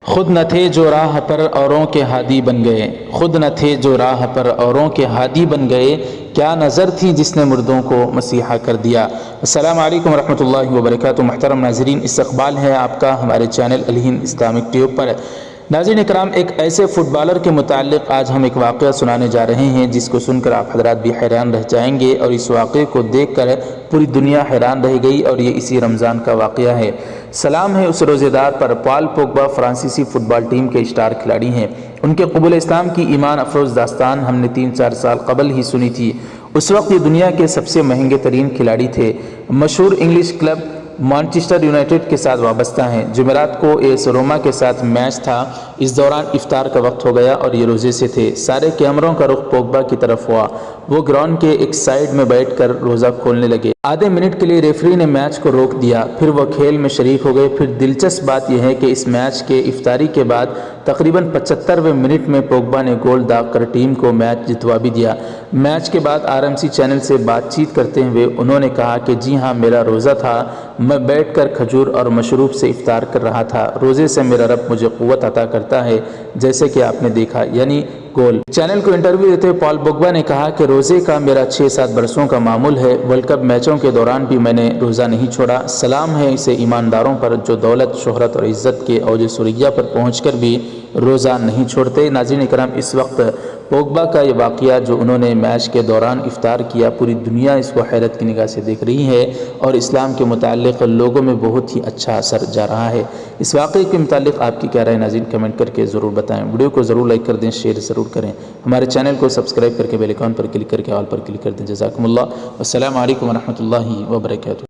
خود نہ تھے جو راہ پر اوروں کے ہادی بن گئے، خود نہ تھے جو راہ پر اوروں کے ہادی بن گئے، کیا نظر تھی جس نے مردوں کو مسیحا کر دیا۔ السلام علیکم ورحمۃ اللہ وبرکاتہ۔ محترم ناظرین، استقبال ہے آپ کا ہمارے چینل الہند اسلامک ٹیوب پر۔ ناظرین اکرام، ایک ایسے فٹ بالر کے متعلق آج ہم ایک واقعہ سنانے جا رہے ہیں جس کو سن کر آپ حضرات بھی حیران رہ جائیں گے، اور اس واقعے کو دیکھ کر پوری دنیا حیران رہ گئی، اور یہ اسی رمضان کا واقعہ ہے۔ سلام ہے اس روزے دار پر۔ پال پوگبا فرانسیسی فٹ بال ٹیم کے اسٹار کھلاڑی ہیں۔ ان کے قبول اسلام کی ایمان افروز داستان ہم نے 3-4 سال قبل ہی سنی تھی۔ اس وقت یہ دنیا کے سب سے مہنگے ترین کھلاڑی تھے۔ مشہور انگلش کلب مانچسٹر یونائٹڈ کے ساتھ وابستہ ہیں۔ جمعرات کو ایس روما کے ساتھ میچ تھا۔ اس دوران افطار کا وقت ہو گیا اور یہ روزے سے تھے۔ سارے کیمروں کا رخ پوگبا کی طرف ہوا۔ وہ گراؤنڈ کے ایک سائیڈ میں بیٹھ کر روزہ کھولنے لگے۔ آدھے منٹ کے لیے ریفری نے میچ کو روک دیا، پھر وہ کھیل میں شریک ہو گئے۔ پھر دلچسپ بات یہ ہے کہ اس میچ کے افطاری کے بعد تقریباً 75ویں منٹ میں پوگبا نے گول داغ کر ٹیم کو میچ جتوا بھی دیا۔ میچ کے بعد RMC چینل سے بات چیت کرتے ہوئے انہوں نے کہا کہ جی ہاں، میرا روزہ تھا، میں بیٹھ کر کھجور اور مشروب سے افطار کر رہا تھا۔ روزے سے میرا رب مجھے قوت عطا کرتا ہے، جیسے کہ آپ نے دیکھا، یعنی گول۔ چینل کو انٹرویو دیتے ہوئے پال پوگبا نے کہا کہ روزے کا میرا 6-7 برسوں کا معمول ہے۔ ورلڈ کپ میچوں کے دوران بھی میں نے روزہ نہیں چھوڑا۔ سلام ہے اسے ایمانداروں پر جو دولت، شہرت اور عزت کے اوج ثریا پر پہنچ کر بھی روزہ نہیں چھوڑتے۔ ناظرین اکرام، اس وقت پوگبا کا یہ واقعہ جو انہوں نے میچ کے دوران افطار کیا، پوری دنیا اس کو حیرت کی نگاہ سے دیکھ رہی ہے، اور اسلام کے متعلق لوگوں میں بہت ہی اچھا اثر جا رہا ہے۔ اس واقعے کے متعلق آپ کی کیا رائے ناظرین کمنٹ کر کے ضرور بتائیں۔ ویڈیو کو ضرور لائک کر دیں، شیئر ضرور کریں، ہمارے چینل کو سبسکرائب کر کے بیل آئیکن پر کلک کر کے آل پر کلک کر دیں۔ جزاکم اللہ، والسلام علیکم ورحمۃ اللہ وبرکاتہ۔